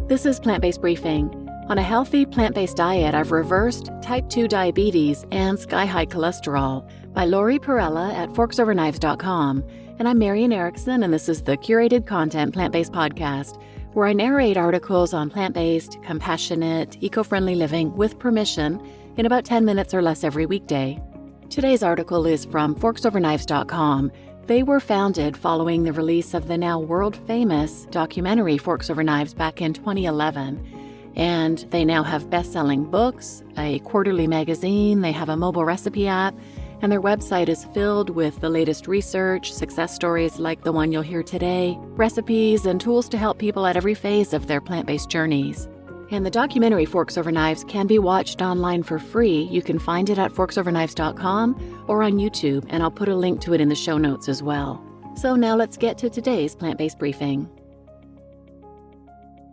This is Plant-Based Briefing. On a healthy plant-based diet, I've reversed type 2 diabetes and sky-high cholesterol by Lauri Perrella at forksoverknives.com. And I'm Marian Erickson, and this is the curated content plant-based podcast where I narrate articles on plant-based, compassionate, eco-friendly living with permission in about 10 minutes or less every weekday. Today's article is from forksoverknives.com. They were founded following the release of the now world-famous documentary Forks Over Knives back in 2011. And they now have best-selling books, a quarterly magazine, they have a mobile recipe app, and their website is filled with the latest research, success stories like the one you'll hear today, recipes, and tools to help people at every phase of their plant-based journeys. And the documentary Forks Over Knives can be watched online for free. You can find it at forksoverknives.com or on YouTube, and I'll put a link to it in the show notes as well. So now let's get to today's plant-based briefing.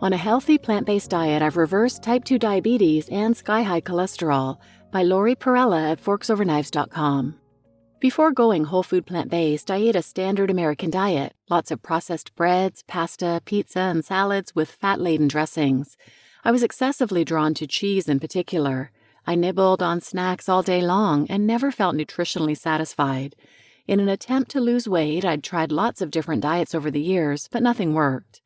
On a healthy plant-based diet, I've reversed type 2 diabetes and sky-high cholesterol by Lauri Perrella at forksoverknives.com. Before going whole food plant-based, I ate a standard American diet, lots of processed breads, pasta, pizza, and salads with fat-laden dressings. I was excessively drawn to cheese in particular. I nibbled on snacks all day long and never felt nutritionally satisfied. In an attempt to lose weight, I'd tried lots of different diets over the years, but nothing worked.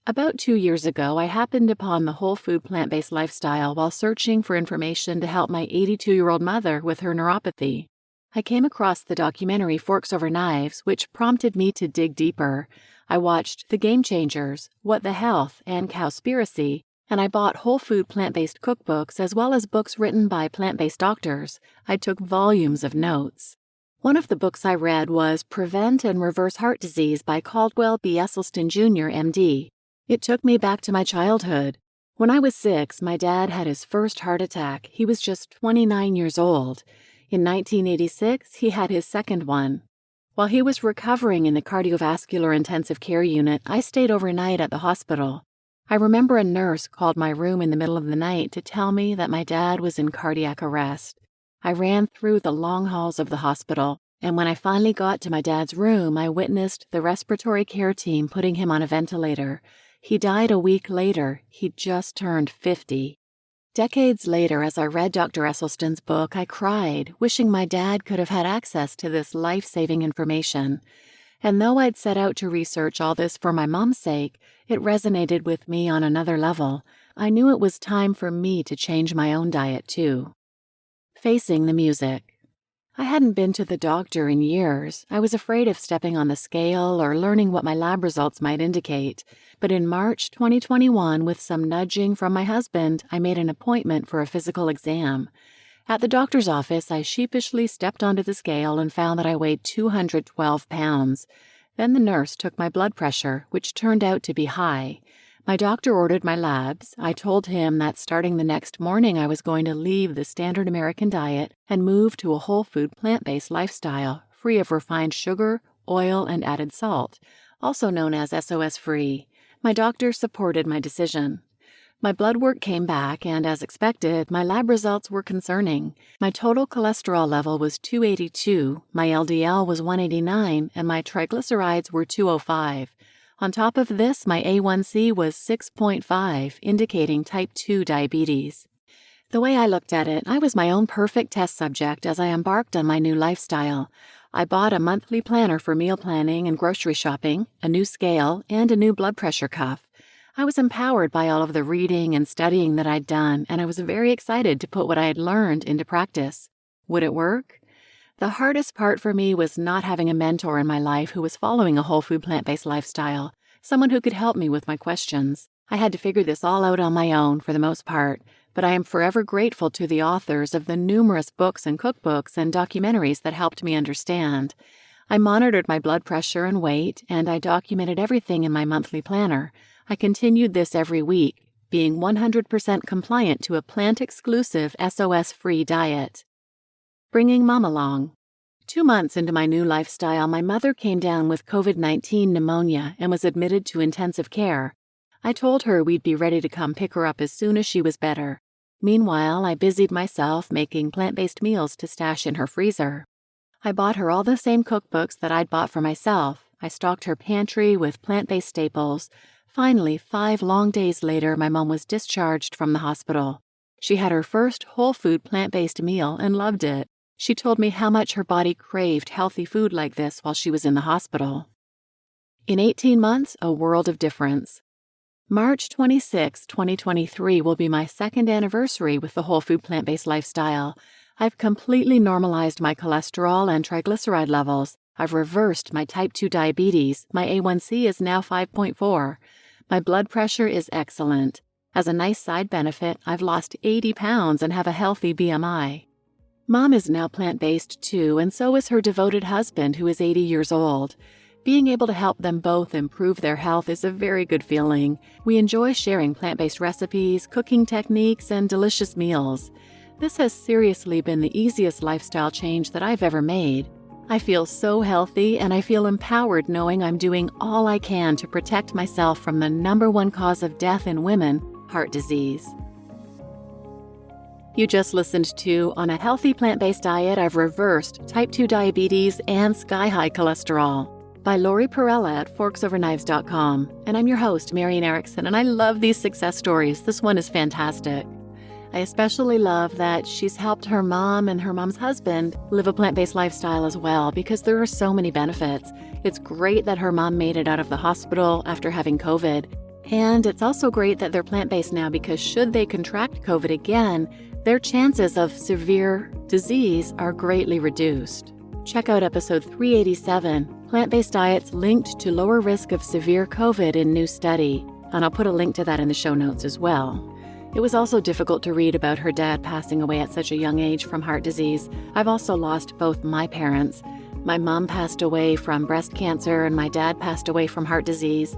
About 2 years ago, I happened upon the whole food plant-based lifestyle while searching for information to help my 82-year-old mother with her neuropathy. I came across the documentary Forks Over Knives, which prompted me to dig deeper. I watched The Game Changers, What the Health, and Cowspiracy, and I bought whole food plant-based cookbooks as well as books written by plant-based doctors. I took volumes of notes. One of the books I read was Prevent and Reverse Heart Disease by Caldwell B. Esselstyn Jr., MD. It took me back to my childhood. When I was 6, my dad had his first heart attack. He was just 29 years old. In 1986, he had his second one. While he was recovering in the cardiovascular intensive care unit, I stayed overnight at the hospital. I remember a nurse called my room in the middle of the night to tell me that my dad was in cardiac arrest. I ran through the long halls of the hospital, and when I finally got to my dad's room, I witnessed the respiratory care team putting him on a ventilator. He died a week later. He'd just turned 50. Decades later, as I read Dr. Esselstyn's book, I cried, wishing my dad could have had access to this life-saving information. And though I'd set out to research all this for my mom's sake, it resonated with me on another level. I knew it was time for me to change my own diet, too. Facing the music. I hadn't been to the doctor in years. I was afraid of stepping on the scale or learning what my lab results might indicate. But in March 2021, with some nudging from my husband, I made an appointment for a physical exam. At the doctor's office, I sheepishly stepped onto the scale and found that I weighed 212 pounds. Then the nurse took my blood pressure, which turned out to be high. My doctor ordered my labs. I told him that starting the next morning I was going to leave the standard American diet and move to a whole food plant-based lifestyle, free of refined sugar, oil, and added salt, also known as SOS-free. My doctor supported my decision. My blood work came back, and as expected, my lab results were concerning. My total cholesterol level was 282, my LDL was 189, and my triglycerides were 205. On top of this, my A1C was 6.5, indicating type 2 diabetes. The way I looked at it, I was my own perfect test subject as I embarked on my new lifestyle. I bought a monthly planner for meal planning and grocery shopping, a new scale, and a new blood pressure cuff. I was empowered by all of the reading and studying that I'd done, and I was very excited to put what I had learned into practice. Would it work? The hardest part for me was not having a mentor in my life who was following a whole food plant-based lifestyle, someone who could help me with my questions. I had to figure this all out on my own for the most part, but I am forever grateful to the authors of the numerous books and cookbooks and documentaries that helped me understand. I monitored my blood pressure and weight, and I documented everything in my monthly planner. I continued this every week, being 100% compliant to a plant-exclusive SOS-free diet. Bringing Mom along. 2 months into my new lifestyle, my mother came down with COVID-19 pneumonia and was admitted to intensive care. I told her we'd be ready to come pick her up as soon as she was better. Meanwhile, I busied myself making plant-based meals to stash in her freezer. I bought her all the same cookbooks that I'd bought for myself. I stocked her pantry with plant-based staples, Finally, 5 long days later, my mom was discharged from the hospital. She had her first whole food plant-based meal and loved it. She told me how much her body craved healthy food like this while she was in the hospital. In 18 months, a world of difference. March 26, 2023 will be my second anniversary with the whole food plant-based lifestyle. I've completely normalized my cholesterol and triglyceride levels. I've reversed my type 2 diabetes. My A1C is now 5.4. My blood pressure is excellent. As a nice side benefit, I've lost 80 pounds and have a healthy BMI. Mom is now plant-based too, and so is her devoted husband, who is 80 years old. Being able to help them both improve their health is a very good feeling. We enjoy sharing plant-based recipes, cooking techniques, and delicious meals. This has seriously been the easiest lifestyle change that I've ever made. I feel so healthy, and I feel empowered knowing I'm doing all I can to protect myself from the #1 cause of death in women, heart disease. You just listened to On a Healthy Plant-Based Diet, I've Reversed Type 2 Diabetes and Sky-High Cholesterol by Lauri Perrella at forksoverknives.com. And I'm your host, Marian Erickson, and I love these success stories. This one is fantastic. I especially love that she's helped her mom and her mom's husband live a plant-based lifestyle as well, because there are so many benefits. It's great that her mom made it out of the hospital after having COVID. And it's also great that they're plant-based now, because should they contract COVID again, their chances of severe disease are greatly reduced. Check out episode 387, Plant-Based Diets Linked to Lower Risk of Severe COVID in New Study, and I'll put a link to that in the show notes as well. It was also difficult to read about her dad passing away at such a young age from heart disease. I've also lost both my parents. My mom passed away from breast cancer, and my dad passed away from heart disease.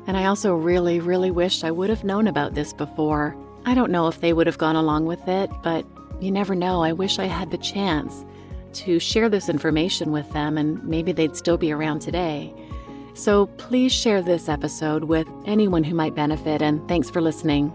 And I also really, really wish I would have known about this before. I don't know if they would have gone along with it, but you never know. I wish I had the chance to share this information with them, and maybe they'd still be around today. So please share this episode with anyone who might benefit, and thanks for listening.